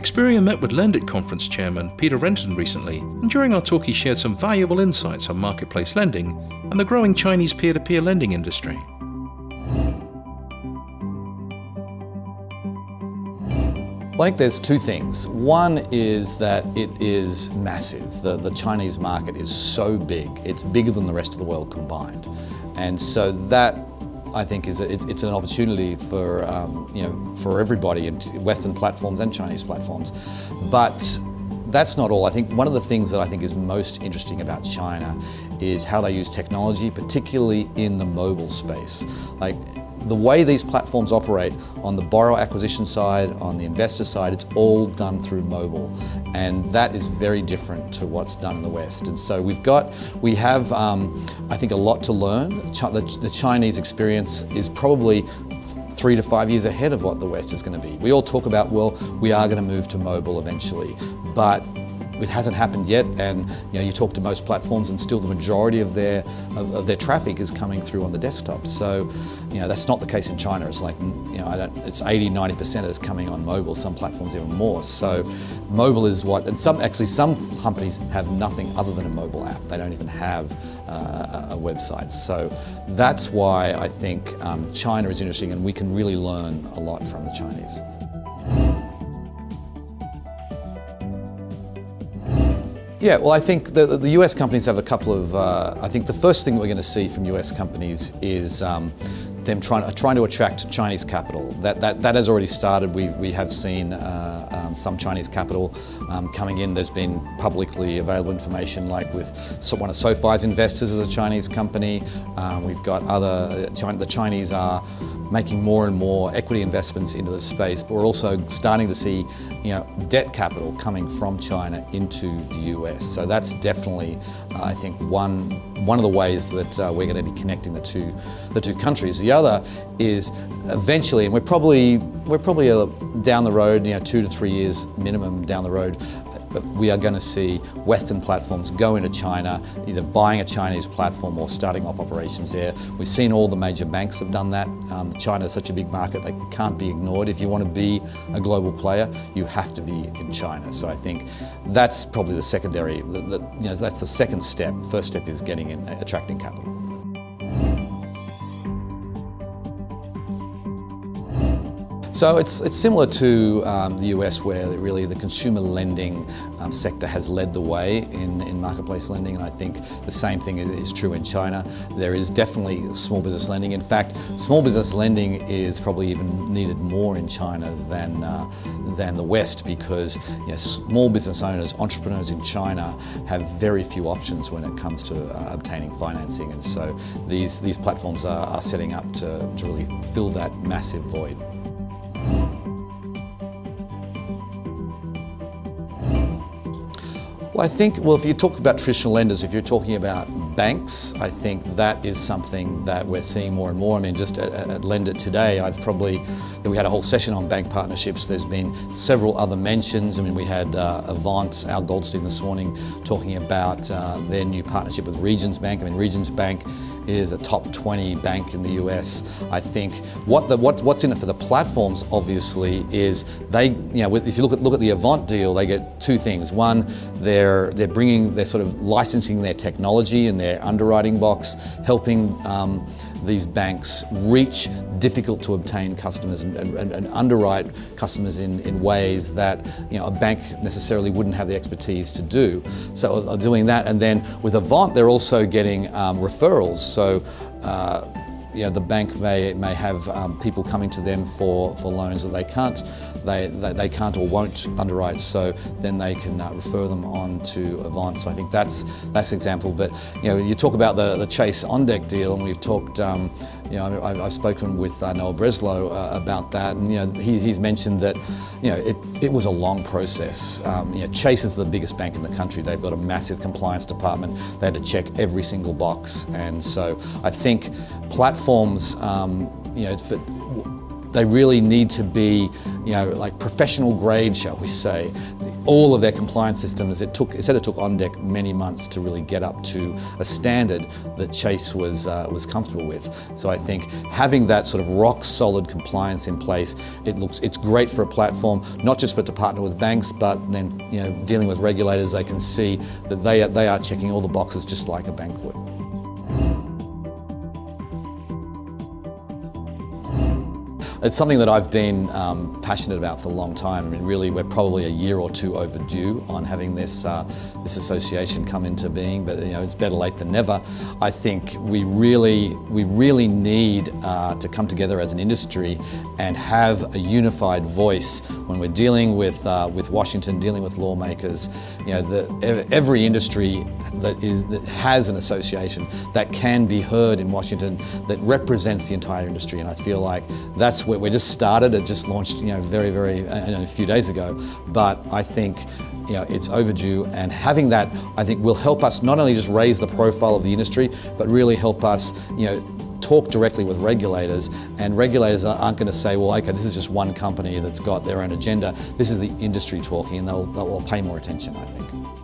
Experian met with Lendit Conference Chairman Peter Renton recently, and during our talk he shared some valuable insights on marketplace lending and the growing Chinese peer-to-peer lending industry. I think there's two things. One is that it is massive. The Chinese market is so big. It's bigger than the rest of the world combined. And so that, I think, it's an opportunity for, for everybody in Western platforms and Chinese platforms. But that's not all. I think one of the things that I think is most interesting about China is how they use technology, particularly in the mobile space. Like, the way these platforms operate on the borrower acquisition side, on the investor side, it's all done through mobile. And that is very different to what's done in the West. And so we have, I think, a lot to learn. The Chinese experience is probably 3 to 5 years ahead of what the West is going to be. We all talk about, well, we are going to move to mobile eventually, but it hasn't happened yet, and you talk to most platforms and still the majority of their traffic is coming through on the desktop. So that's not the case in China. It's like it's 80-90% is coming on mobile, some platforms even more. So mobile is what, and some companies have nothing other than a mobile app. They don't even have a website. So that's why I think China is interesting, and we can really learn a lot from the Chinese. Yeah, well, I think the US companies have a couple of, I think the first thing we're going to see from US companies is them trying to attract Chinese capital. That has already started. We have seen some Chinese capital coming in. There's been publicly available information, like with one of SoFi's investors is a Chinese company. We've got the Chinese are making more and more equity investments into the space, but we're also starting to see debt capital coming from China into the US. So that's definitely, I think, one of the ways that we're going to be connecting the two countries. The other is eventually, and we're probably down the road, 2 to 3 years minimum down the road, we are going to see Western platforms go into China, either buying a Chinese platform or starting up operations there. We've seen all the major banks have done that. China is such a big market that it can't be ignored. If you want to be a global player, you have to be in China. So I think that's probably the secondary, that's the second step. First step is getting in, attracting capital. So it's similar to the US, where really the consumer lending sector has led the way in marketplace lending, and I think the same thing is true in China. There is definitely small business lending. In fact, small business lending is probably even needed more in China than the West, because small business owners, entrepreneurs in China have very few options when it comes to obtaining financing, and so these platforms are setting up to really fill that massive void. Well, I think, if you talk about traditional lenders, if you're talking about banks, I think that is something that we're seeing more and more. I mean, just at Lendit today, we had a whole session on bank partnerships. There's been several other mentions. I mean, we had Avant, Al Goldstein this morning, talking about their new partnership with Regions Bank. I mean, Regions Bank is a top 20 bank in the US. I think what's in it for the platforms, obviously, is if you look at the Avant deal, they get two things. One, they're sort of licensing their technology and their underwriting box, helping these banks reach difficult to obtain customers and underwrite customers in ways that a bank necessarily wouldn't have the expertise to do. So doing that, and then with Avant, they're also getting referrals. So the bank may have people coming to them for loans that they can't or won't underwrite, so then they can refer them on to Avant. So I think that's an example. But you talk about the Chase OnDeck deal, and we've talked. I've spoken with Noah Breslow about that, and he's mentioned that it was a long process. Chase is the biggest bank in the country. They've got a massive compliance department. They had to check every single box, and so I think platforms, they really need to be, like professional grade, shall we say. all of their compliance systems. It said it took OnDeck many months to really get up to a standard that Chase was comfortable with. So I think having that sort of rock solid compliance in place, it's great for a platform, not just to partner with banks, but then dealing with regulators, they can see that they are checking all the boxes just like a bank would. It's something that I've been passionate about for a long time. I mean, really, we're probably a year or two overdue on having this association come into being, but it's better late than never. I think we really need to come together as an industry and have a unified voice when we're dealing with Washington, dealing with lawmakers. Every industry that has an association that can be heard in Washington that represents the entire industry, and I feel like that's where we just started. It just launched, very a few days ago. But I think, it's overdue, and having that, I think, will help us not only just raise the profile of the industry, but really help us, talk directly with regulators, and regulators aren't going to say, well, okay, this is just one company that's got their own agenda. This is the industry talking, and they'll pay more attention, I think.